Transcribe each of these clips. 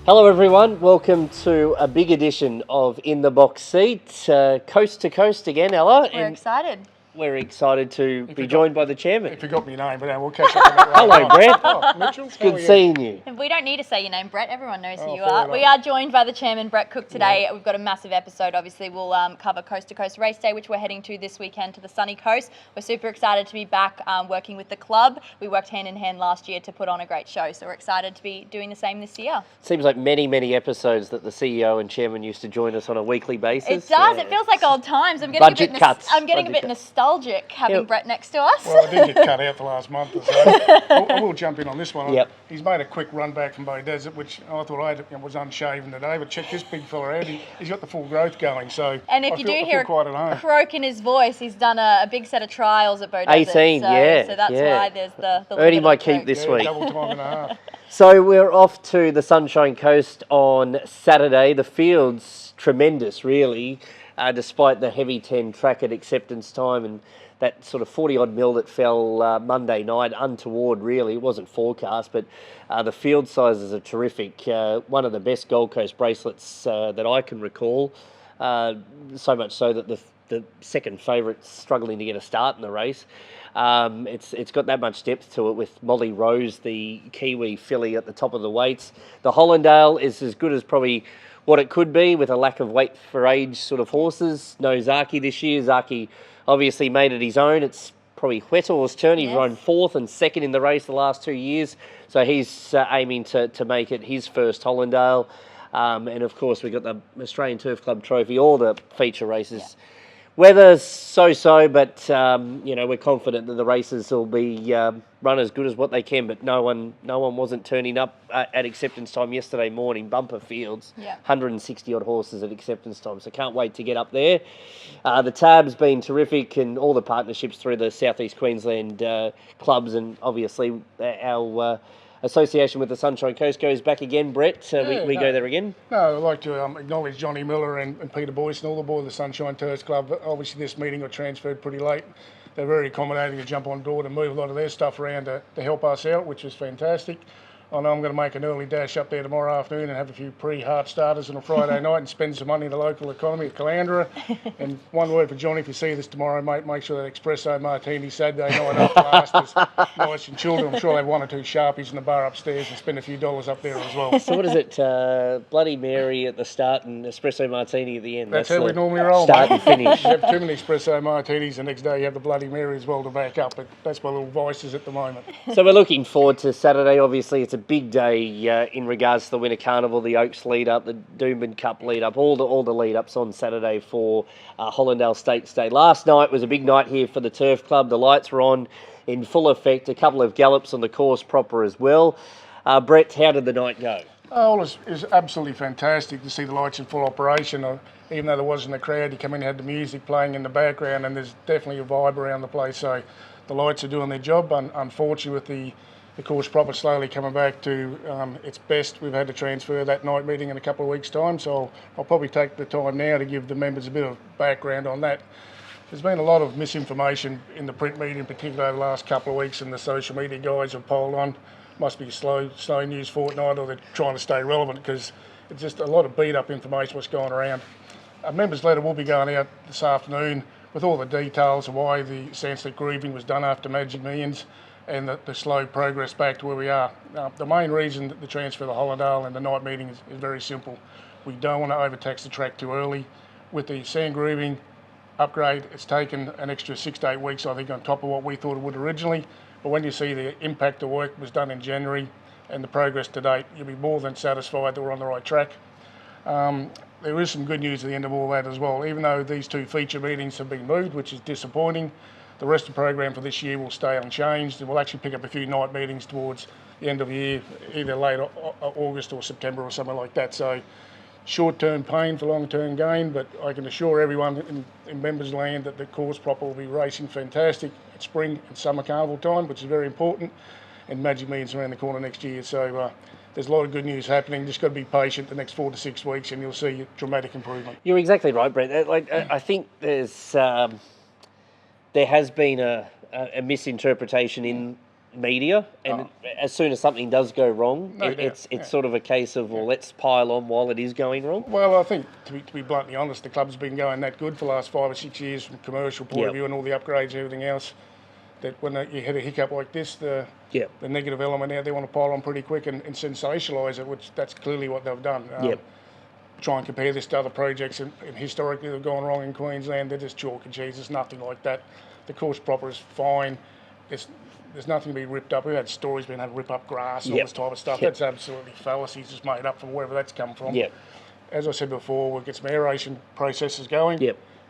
Hello everyone, welcome to a big edition of In the Box Seat, coast to coast again, Ella. We're excited. We're excited to be joined by the chairman. He forgot my name, but we'll catch up on that later. Hello Brett. Oh, Mitchell. It's good seeing you. And we don't need to say your name, Brett. Everyone knows who you fair are. enough. We are joined by the chairman, Brett Cook, today. Yeah. We've got a massive episode. Obviously, we'll cover Coast to Coast Raceday, which we're heading to this weekend to the sunny coast. We're super excited to be back working with the club. We worked hand in hand last year to put on a great show, so we're excited to be doing the same this year. Seems like many episodes that the CEO and chairman used to join us on a weekly basis. It does. It feels like old times. I'm getting a bit nostalgic having Brett next to us. Well, I did get cut out the last month or so. I will jump in on this one. Yep. He's made a quick run back from Bay Desert, which I thought I was unshaven today, but check this big fella out. He's got the full growth going. So and if you do hear a croak in his voice, he's done a big set of trials at Bay Desert. 18, so that's why there's the Ernie might keep this week. Double time and a half. So we're off to the Sunshine Coast on Saturday. The field's tremendous, really, despite the heavy 10 track at acceptance time and that sort of 40-odd mil that fell Monday night, untoward really. It wasn't forecast, but the field sizes are terrific. One of the best Gold Coast bracelets that I can recall. So much so that the second favourite's struggling to get a start in the race. It's got that much depth to it with Molly Rose, the Kiwi filly, at the top of the weights. The Hollindale is as good as probably what it could be with a lack of weight for age sort of horses. No Zaki this year. Zaki obviously made it his own. It's probably Huetor's turn. He's run fourth and second in the race the last 2 years. So he's aiming to make it his first Hollindale. And of course, we've got the Australian Turf Club Trophy, all the feature races. Yeah. Weather's so-so, but we're confident that the races will be run as good as what they can. But no one wasn't turning up at acceptance time yesterday morning. Bumper fields, 160 odd horses at acceptance time. So can't wait to get up there. The tab's been terrific, and all the partnerships through the South East Queensland clubs, and obviously our association with the Sunshine Coast goes back again, Brett. We go there again. No, I'd like to acknowledge Johnny Miller and Peter Boyce and all the boys of the Sunshine Turf Club. Obviously, this meeting got transferred pretty late. They're very accommodating to jump on board and move a lot of their stuff around to help us out, which is fantastic. I know I'm going to make an early dash up there tomorrow afternoon and have a few pre-heart starters on a Friday night and spend some money in the local economy at Caloundra. And one word for Johnny, if you see this tomorrow, mate, make sure that espresso martini Saturday night after last is nice and chilled. I'm sure I'll have one or two Sharpies in the bar upstairs and spend a few dollars up there as well. So what is it? Bloody Mary at the start and espresso martini at the end. That's how we normally roll, start mate. And finish. You have too many espresso martinis, the next day you have the Bloody Mary as well to back up. But that's my little vices at the moment. So we're looking forward to Saturday. Obviously, it's a big day in regards to the Winter Carnival, the Oaks lead up, the Doomben Cup lead up, all the lead ups on Saturday for Hollindale Stakes Day. Last night was a big night here for the Turf Club. The lights were on in full effect. A couple of gallops on the course proper as well. Brett, how did the night go? Oh, it was absolutely fantastic to see the lights in full operation. Even though there wasn't a crowd, you come in and had the music playing in the background, and there's definitely a vibe around the place. So the lights are doing their job. Unfortunately, with the course proper slowly coming back to its best, we've had to transfer that night meeting in a couple of weeks' time. So I'll probably take the time now to give the members a bit of background on that. There's been a lot of misinformation in the print media, in particular over the last couple of weeks, and the social media guys have piled on. Must be a slow news fortnight, or they're trying to stay relevant, because it's just a lot of beat-up information what's going around. A members' letter will be going out this afternoon with all the details of why the Sandsleep grooving was done after Magic Millions, and the slow progress back to where we are. The main reason that the transfer of the Hollindale and the night meeting is very simple. We don't want to overtax the track too early. With the sand grooving upgrade, it's taken an extra 6 to 8 weeks, I think, on top of what we thought it would originally. But when you see the impact of work was done in January and the progress to date, you'll be more than satisfied that we're on the right track. There is some good news at the end of all that as well. Even though these two feature meetings have been moved, which is disappointing, the rest of the program for this year will stay unchanged, and we'll actually pick up a few night meetings towards the end of the year, either late August or September or something like that. So short-term pain for long-term gain, but I can assure everyone in members' land that the course proper will be racing fantastic at spring and summer carnival time, which is very important, and Magic Millions around the corner next year. So there's a lot of good news happening. Just got to be patient the next 4 to 6 weeks, and you'll see dramatic improvement. You're exactly right, Brett. I think there has been a misinterpretation in media, and as soon as something does go wrong, No doubt, it's sort of a case of, well, let's pile on while it is going wrong. Well, I think, to be bluntly honest, the club's been going that good for the last 5 or 6 years from a commercial point of view and all the upgrades and everything else, that when you hit a hiccup like this, the negative element out, they want to pile on pretty quick and sensationalise it, which that's clearly what they've done. Try and compare this to other projects and historically they've gone wrong in Queensland, they're just chalk and cheese, there's nothing like that. The course proper is fine, there's nothing to be ripped up. We've had stories being had to rip up grass and all this type of stuff. That's absolutely fallacies, just made up from wherever that's come from. As I said before, we'll get some aeration processes going,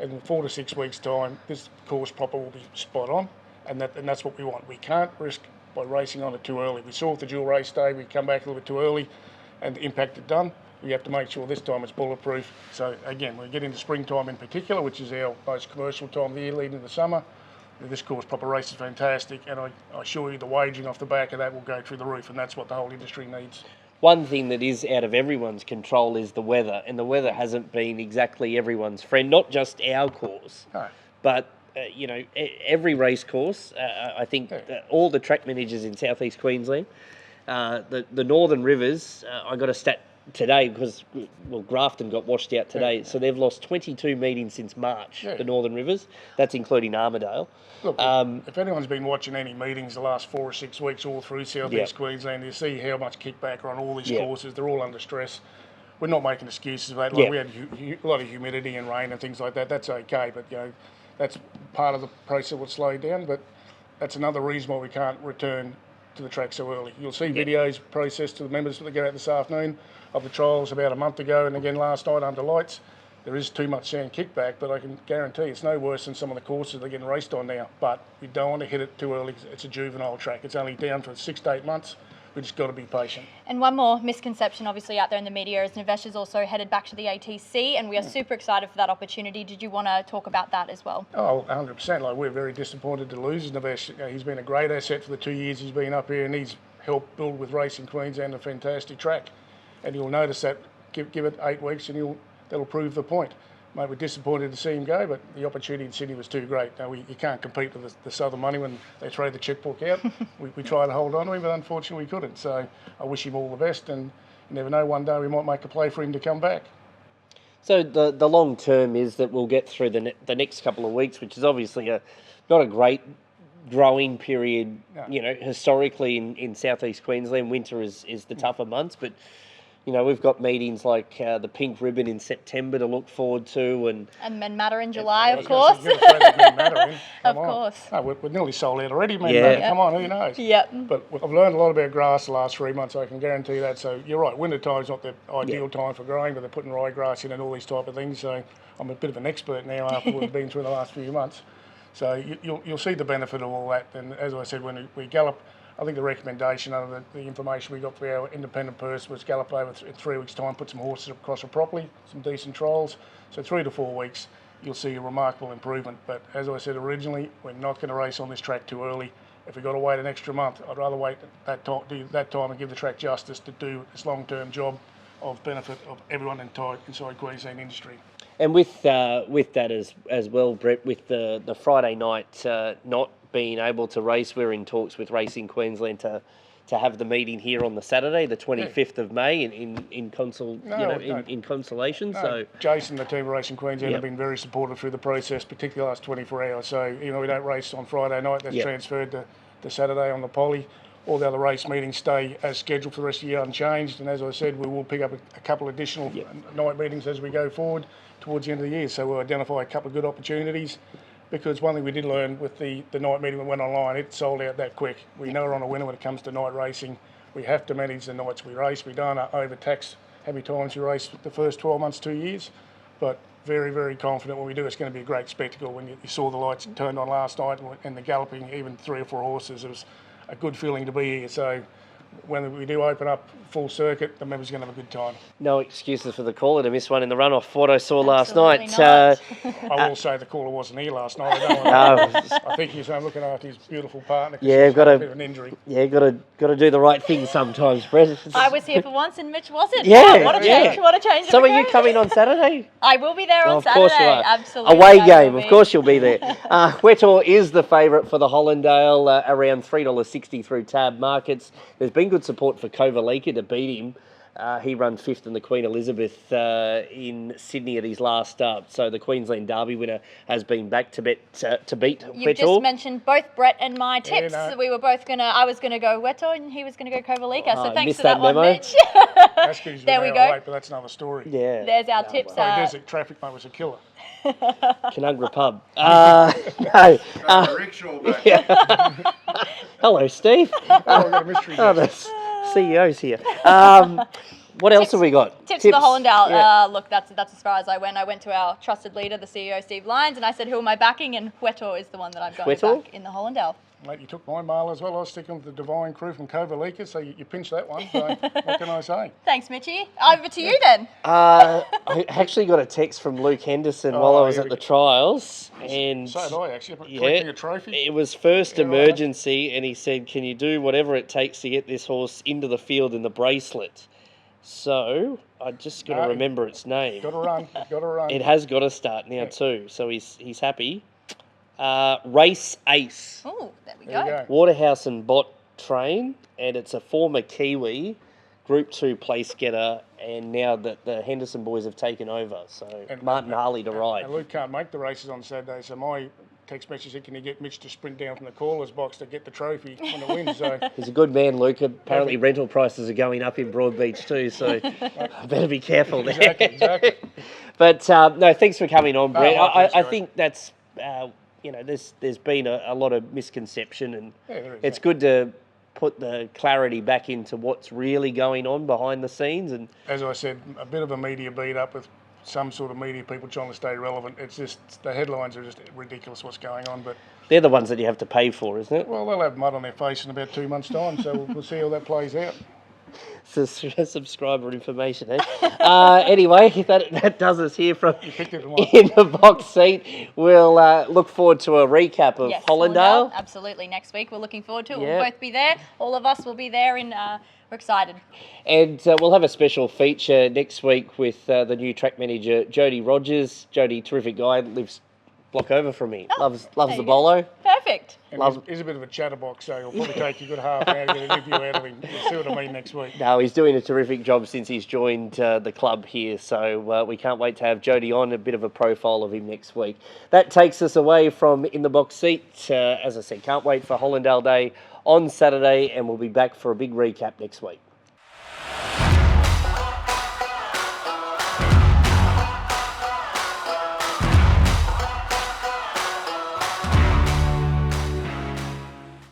and in 4 to 6 weeks' time, this course proper will be spot on, and that's what we want. We can't risk by racing on it too early. We saw with the dual race day, we come back a little bit too early, and the impact it done. We have to make sure this time it's bulletproof. So again, we get into springtime in particular, which is our most commercial time of the year leading into the summer. This course proper race is fantastic, and I assure you the wagering off the back of that will go through the roof, and that's what the whole industry needs. One thing that is out of everyone's control is the weather, and the weather hasn't been exactly everyone's friend, not just our course, but every race course. I think all the track managers in southeast Queensland, the Northern Rivers, I got a stat today because, Grafton got washed out today, so they've lost 22 meetings since March, the Northern Rivers. That's including Armidale. Look, if anyone's been watching any meetings the last 4 or 6 weeks all through southeast Queensland, you see how much kickback are on all these courses. They're all under stress. We're not making excuses for that. Like we had a lot of humidity and rain and things like that. That's okay, but that's part of the process that will slow down. But that's another reason why we can't return to the track so early. You'll see videos processed to the members that go out this afternoon of the trials about a month ago and again last night under lights. There is too much sand kickback, but I can guarantee it's no worse than some of the courses they're getting raced on now. But we don't want to hit it too early. It's a juvenile track. It's only down for 6 to 8 months. We just got to be patient. And one more misconception obviously out there in the media is Nivesha's also headed back to the ATC, and we are super excited for that opportunity. Did you want to talk about that as well? Oh, 100%. Like, we're very disappointed to lose Nivesh. He's been a great asset for the 2 years he's been up here, and he's helped build with Racing Queensland a fantastic track. And you'll notice that give it 8 weeks and that'll prove the point. Mate, we're disappointed to see him go, but the opportunity in Sydney was too great. Now, you can't compete with the Southern money when they throw the checkbook out. we tried to hold on to him, but unfortunately we couldn't. So I wish him all the best, and you never know, one day we might make a play for him to come back. So the long term is that we'll get through the next couple of weeks, which is obviously not a great growing period. Historically in southeast Queensland, winter is the tougher months, but we've got meetings like the Pink Ribbon in September to look forward to, and Menmatter in July, of course. Of course. No, we're nearly sold out already, Menmatter. Come on, who knows? But I've learned a lot about grass the last 3 months, I can guarantee that. So you're right, winter time's not the ideal time for growing, but they're putting ryegrass in and all these type of things. So I'm a bit of an expert now after what we've been through the last few months. So you'll see the benefit of all that. And as I said, when we gallop, I think the recommendation under the information we got for our independent person was gallop over in 3 weeks' time, put some horses across it properly, some decent trials. So 3 to 4 weeks, you'll see a remarkable improvement. But as I said originally, we're not going to race on this track too early. If we've got to wait an extra month, I'd rather wait that time and give the track justice to do this long-term job of benefit of everyone inside Queensland industry. And with that as well, Brett, with the Friday night not being able to race, we're in talks with Racing Queensland to have the meeting here on the Saturday, the 25th of May, in consolation. No, so Jason, the team of Racing Queensland, have been very supportive through the process, particularly the last 24 hours. So we don't race on Friday night. That's transferred to Saturday on the poly. All the other race meetings stay as scheduled for the rest of the year unchanged. And as I said, we will pick up a couple additional night meetings as we go forward towards the end of the year. So we'll identify a couple of good opportunities. Because one thing we did learn with the night meeting that went online, it sold out that quick. We know we're on a winner when it comes to night racing. We have to manage the nights we race. We don't overtax how many times we race the first 12 months, 2 years. But very, very confident when we do, it's going to be a great spectacle. When you saw the lights turned on last night and the galloping, even 3 or 4 horses, it was a good feeling to be here. So when we do open up full circuit, the members are going to have a good time. No excuses for the caller to miss one in the runoff. What I saw last Absolutely night. not. I will say the caller wasn't here last night. I think he's looking after his beautiful partner. 'Cause Yeah, he's had a bit of an injury. Yeah, got to do the right thing sometimes, Brett. I was here for once and Mitch wasn't. Yeah, What a yeah. change. What a change. So of are you occasion. coming on Saturday? I will be there on Of Saturday. course you are. Absolutely. Away I game, will of be. course you'll be there. Wetor is the favourite for the Hollindale, around $3.60 through tab markets. There's been good support for Kovalika to beat him. He ran 5th in the Queen Elizabeth in Sydney at his last start. So the Queensland Derby winner has been back to beat You've Wetor. just mentioned both Brett and my tips. no. We were both I was gonna go Wetor and he was gonna go Kovalika. So thanks missed for that that one, memo. Mitch. That's because There we we go. late, but that's another story. Yeah. There's our tips. Desert traffic, mate, was a killer. Canungra Pub. No. Rickshaw back. Hello, Steve. Oh, I've got a mystery Oh, guest. the CEO's here. What else have we got? Tips for the Hollindale. Yeah. Look, that's as far as I went. I went to our trusted leader, the CEO, Steve Lyons, and I said, who am I backing? And Wetor is the one that I'm going Wetor? back in the Hollindale. Mate, you took my mail as well. I was sticking with the Divine Crew from Kovalika, so you pinched that one. So what can I say? Thanks, Mitchie. Over to you then. I actually got a text from Luke Henderson while I was here at we the trials, and So did I actually. Collecting a trophy. it was first Yeah, right. emergency, and he said, "Can you do whatever it takes to get this horse into the field in the bracelet?" So I just got to No. remember its name. Got to run. Got to run. It has got to start now too, so he's happy. Race Ace, Oh, there we There you go. go. Waterhouse and Bott train, and it's a former Kiwi, Group 2 place getter, and now that the Henderson boys have taken over, so And- Martin Harley to ride. And Luke can't make the races on Saturday, so my text message said, can you get Mitch to sprint down from the caller's box to get the trophy when it wins? So He's a good man, Luke. Apparently rental prices are going up in Broadbeach too, so I better be careful there. exactly. But no, thanks for coming on, Brett. my I pleasure. think that's, there's been a lot of misconception, and Yeah, there is, it's good to put the clarity back into what's really going on behind the scenes. And As I said, a bit of a media beat up with some sort of media people trying to stay relevant. It's just, the headlines are just ridiculous what's going on. But, they're the ones that you have to pay for, isn't it? well, they'll have mud on their face in about 2 months' time, so we'll see how that plays out. Subscriber information, eh? Anyway, that does us here from picked it right. in the box seat. We'll look forward to a recap of Yes, Hollindale. Absolutely. Next week, we're looking forward to it. Yeah. We'll both be there. All of us will be there. We're excited. And we'll have a special feature next week with the new track manager, Jody Rogers. Jody, terrific guy, lives block over from me. Loves there the you go. bolo. Perfect. And he's a bit of a chatterbox, so it'll probably take you a good half hour to get an interview out of him. You'll see what I mean next week. No, he's doing a terrific job since he's joined the club here. So we can't wait to have Jody on, a bit of a profile of him next week. That takes us away from In the Box Seat. As I said, can't wait for Hollindale Day on Saturday, and we'll be back for a big recap next week.